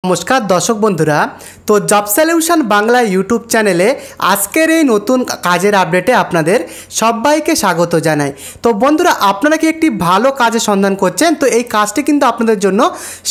नमस्कार दर्शक बंधुरा तो जब सल्यूशन बांगला यूट्यूब चैनेले आजकेर এই নতুন কাজের আপডেটে আপনাদের সবাইকে স্বাগত জানাই। তো বন্ধুরা আপনারা কি একটি ভালো কাজের সন্ধান করছেন? তো এই কাজটি কিন্তু আপনাদের জন্য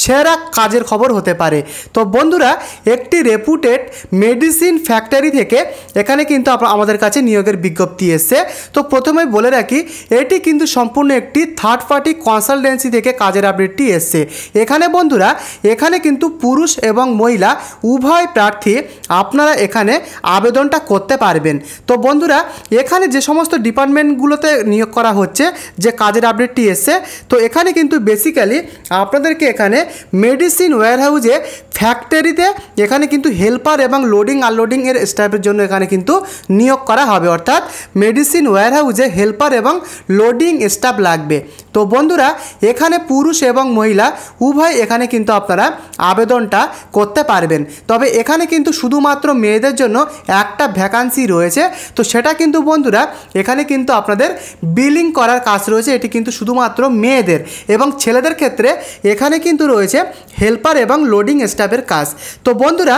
সেরা কাজের খবর হতে পারে। তো বন্ধুরা একটি রেপুটেড মেডিসিন ফ্যাক্টরি থেকে এখানে কিন্তু আমাদের কাছে নিয়োগের বিজ্ঞপ্তি এসেছে। তো প্রথমেই বলে রাখি এটি কিন্তু সম্পূর্ণ একটি থার্ড পার্টি কনসালটেন্সি থেকে কাজের আপডেটটি এসেছে। এখানে বন্ধুরা এখানে কিন্তু পুরুষ এবং মহিলা উভয় প্রার্থী আপনারা এখানে আবেদনটা করতে পারবেন। তো বন্ধুরা এখানে যে সমস্ত ডিপার্টমেন্টগুলোতে নিয়োগ করা হচ্ছে যে কাজের আপডেটটি এসছে, তো এখানে কিন্তু বেসিক্যালি আপনাদেরকে এখানে মেডিসিন ওয়্যারহাউসে ফ্যাক্টরিতে এখানে কিন্তু হেল্পার এবং লোডিং আনলোডিং এর স্টাফের জন্য এখানে কিন্তু নিয়োগ করা হবে, অর্থাৎ মেডিসিন ওয়্যারহাউসে হেল্পার এবং লোডিং স্টাফ লাগবে। তো বন্ধুরা এখানে পুরুষ এবং মহিলা উভয় এখানে কিন্তু আপনারা আবেদনটা করতে পারবেন। তবে এখানে কিন্তু শুধুমাত্র মেয়েদের জন্য একটা ভ্যাকান্সি রয়েছে। তো সেটা কিন্তু বন্ধুরা এখানে কিন্তু আপনাদের বিলিং করার কাজ রয়েছে, এটি কিন্তু শুধুমাত্র মেয়েদের, এবং ছেলেদের ক্ষেত্রে এখানে কিন্তু রয়েছে হেল্পার এবং লোডিং স্টাফের কাজ। তো বন্ধুরা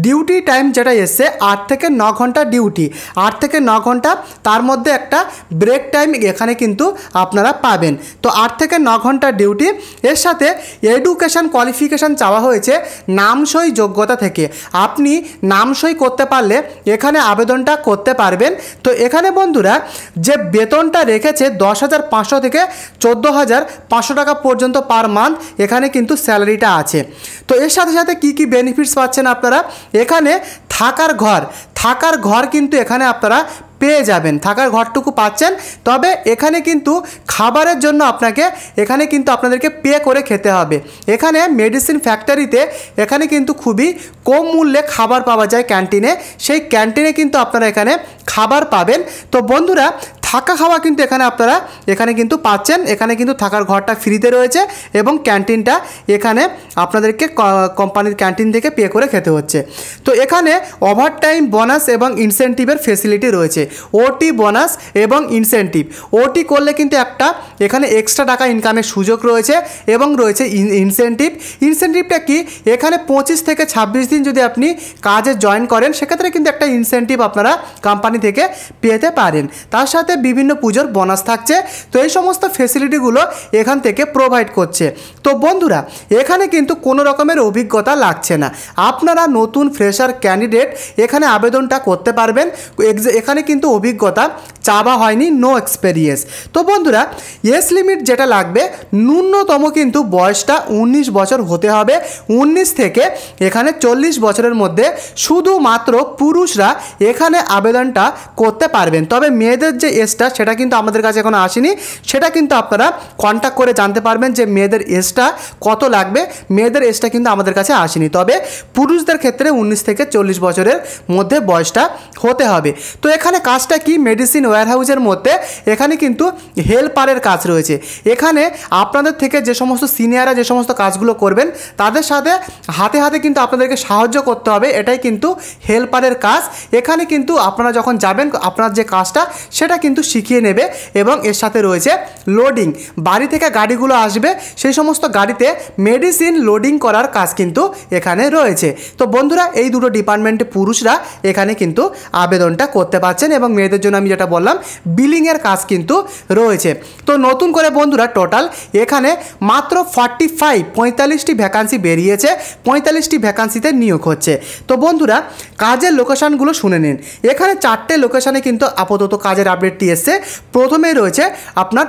ডিউটি টাইম যেটা এসছে 8 থেকে 9 ঘন্টা ডিউটি, 8 থেকে 9 ঘন্টা, তার মধ্যে একটা ব্রেক টাইম এখানে কিন্তু আপনারা পাবেন। তো 8 থেকে 9 ঘন্টা ডিউটি, এর সাথে এডুকেশন কোয়ালিফিকেশান চাওয়া হয়েছে নামসই যোগ্যতা থেকে। আপনি নামসই করতে পারলে এখানে আবেদনটা করতে পারবেন। তো এখানে বন্ধুরা যে বেতনটা রেখেছে 10,500 থেকে 14,500 টাকা পর্যন্ত পার মান্থ এখানে কিন্তু স্যালারিটা আছে। তো এর সাথে সাথে কি কি বেনিফিটস পাচ্ছেন আপনারা, এখানে থাকার ঘর কিন্তু এখানে আপনারা পেয়ে যাবেন, থাকার ঘরটুকু পাচ্ছেন। তবে এখানে কিন্তু খাবারের জন্য এখানে কিন্তু আপনাদেরকে পে করে খেতে হবে। এখানে মেডিসিন ফ্যাক্টরিতে এখানে কিন্তু খুবই কম মূল্যে খাবার পাওয়া যায় ক্যান্টিনে, সেই ক্যান্টিনে কিন্তু আপনারা এখানে খাবার পাবেন। তো বন্ধুরা থাকা খাওয়া কিন্তু এখানে কিন্তু পাচ্ছেন, এখানে কিন্তু থাকার ঘরটা ফ্রিতে রয়েছে এবং ক্যান্টিনটা এখানে আপনাদেরকে কোম্পানির ক্যান্টিন থেকে পে করে খেতে হচ্ছে। তো এখানে ওভারটাইম বোনাস এবং ইনসেন্টিভের ফেসিলিটি রয়েছে, ওটি বোনাস এবং ইনসেন্টিভ। ওটি করলে কিন্তু একটা এখানে এক্সট্রা টাকা ইনকামের সুযোগ রয়েছে এবং রয়েছে ইনসেন্টিভটা কি, এখানে 25 থেকে 26 দিন যদি আপনি কাজে জয়েন করেন সেক্ষেত্রে কিন্তু একটা ইনসেন্টিভ আপনারা কোম্পানি থেকে পেতে পারেন। তার সাথে বিভিন্ন পুজোর বোনাস থাকছে। তো এই সমস্ত ফেসিলিটিগুলো এখান থেকে প্রোভাইড করছে। তো বন্ধুরা এখানে কিন্তু কোনো রকমের অভিজ্ঞতা লাগছে না, আপনারা নতুন ফ্রেশার ক্যান্ডিডেট এখানে আবেদনটা করতে পারবেন। এখানে কিন্তু অভিজ্ঞতা চাওয়া হয়নি, নো এক্সপেরিয়েন্স। তো বন্ধুরা এজ লিমিট যেটা লাগবে, ন্যূনতম কিন্তু বয়সটা 19 বছর হতে হবে। 19 থেকে এখানে 40 বছরের মধ্যে শুধুমাত্র পুরুষরা এখানে আবেদনটা করতে পারবেন। তবে মেয়েদের যে এজটা সেটা কিন্তু আমাদের কাছে এখনো আসেনি, সেটা কিন্তু আপনারা কন্ট্যাক্ট করে জানতে পারবেন যে মেয়েদের এজটা কত লাগবে। মেয়েদের এজটা কিন্তু আমাদের কাছে আসেনি, তবে পুরুষদের ক্ষেত্রে 19 থেকে 40 বছরের মধ্যে বয়সটা হতে হবে। তো এখানে কাজটা কি, মেডিসিন ওয়্যারহাউসের মধ্যে এখানে কিন্তু হেল্পারের কাজ রয়েছে। এখানে আপনাদের থেকে যে সমস্ত সিনিয়ররা যে সমস্ত কাজগুলো করবেন তাদের সাথে হাতে হাতে কিন্তু আপনাদেরকে সাহায্য করতে হবে, এটাই কিন্তু হেল্পারের কাজ। এখানে কিন্তু আপনারা যখন যাবেন আপনার যে কাজটা সেটা কিন্তু শিখিয়ে নেবে, এবং এর সাথে রয়েছে লোডিং, বাড়ি থেকে গাড়িগুলো আসবে সেই সমস্ত গাড়িতে মেডিসিন লোডিং করার কাজ কিন্তু এখানে রয়েছে। তো বন্ধুরা এই দুটো ডিপার্টমেন্টে পুরুষরা এখানে কিন্তু আবেদনটা করতে পারছেন, এবং মেয়েদের জন্য আমি যেটা বললাম বিলিংয়ের কাজ কিন্তু রয়েছে। তো নতুন করে বন্ধুরা টোটাল এখানে মাত্র 45টি ভ্যাকান্সি বেরিয়েছে, 45টি ভ্যাকান্সিতে নিয়োগ হচ্ছে। তো বন্ধুরা কাজের লোকেশানগুলো শুনে নিন। এখানে 4টে লোকেশানে কিন্তু আপাতত কাজের আপডেটটি এসছে। প্রথমেই রয়েছে আপনার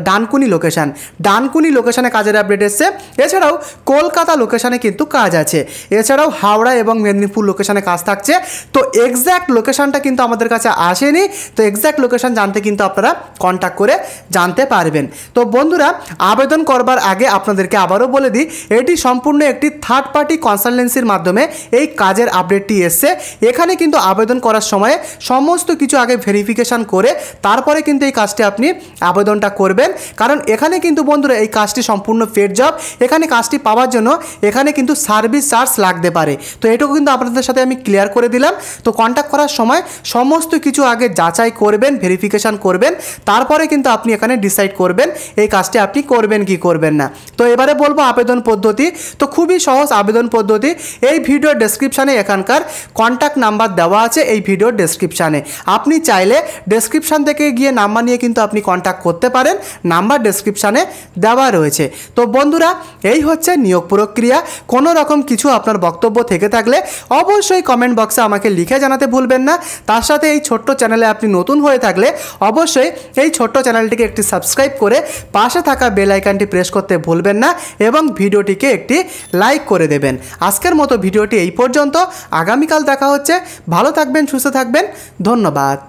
ডানকুনি লোকেশানে কাজের আপডেট এসছে। এছাড়াও কলকাতা লোকেশানে কিন্তু কাজ আছে, এছাড়াও হাওড়া এবং মেদিনীপুর লোকেশানে কাজ থাকছে। তো এক্স্যাক্ট লোকেশানটা কিন্তু আমাদের কাছে আসেনি, তো এক্স্যাক্ট লোকেশান জানতে কিন্তু আপনারা কন্ট্যাক্ট করে জানতে পারবেন। তো বন্ধুরা আবেদন করবার আগে আপনাদেরকে আবারও বলে দিই, এটি সম্পূর্ণ একটি থার্ড পার্টি কনসালটেন্সির মাধ্যমে এই কাজের আপডেটটি এসছে। এখানে কিন্তু আবেদন করার সময় সমস্ত কিছু আগে ভেরিফিকেশান করে তারপরে কিন্তু এই কাজটি আপনি আবেদনটা করবেন। কারণ এখানে কিন্তু বন্ধুরা এই কাজটি সম্পূর্ণ পেড জব। এখানে কাজটি পাওয়ার জন্য এখানে কিন্তু সার্ভিস চার্জ লাগতে পারে। তো এটুকু কিন্তু আপনাদের সাথে আমি ক্লিয়ার করে দিলাম। তো কন্ট্যাক্ট করার সময় সমস্ত কিছু আগে যাচাই করবেন, ভেরিফিকেশান করবেন, তারপরে কিন্তু আপনি এখানে ডিসাইড করবেন এই কাজটি আপনি করবেন কি করবেন না। তো এবারে বলবো আবেদন পদ্ধতি। তো খুবই সহজ আবেদন পদ্ধতি। এই ভিডিওর ডেসক্রিপশানে এখানকার কন্ট্যাক্ট নাম্বার দেওয়া আছে এই ভিডিওর ডেসক্রিপশানে। আপনি চাইলে ডেসক্রিপশান থেকে গিয়ে নাম্বার নিয়ে কিন্তু আপনি কন্ট্যাক্ট করতে পারেন, নাম্বার ডেসক্রিপশানে দেওয়া রয়েছে। তো বন্ধুরা এই হচ্ছে নিয়োগ প্রক্রিয়া। কোনো রকম কিছু আপনার বক্তব্য থেকে থাকলে অবশ্যই কমেন্ট বক্সে আমাকে লিখে জানাতে ভুলবেন না। তার সাথে এই ছোট্ট চ্যানেলে আপনি নতুন হয়ে থাকলে অবশ্যই এই ছোট্ট চ্যানেলটিকে একটি সাবস্ক্রাইব করে পাশে থাকা বেল আইকনটি প্রেস করতে ভুলবেন না এবং ভিডিওটিকে একটি লাইক করে দেবেন। আজকের মতো ভিডিওটি এই পর্যন্ত। আগামীকাল দেখা হচ্ছে। ভালো থাকবেন, সুস্থ থাকবেন। ধন্যবাদ।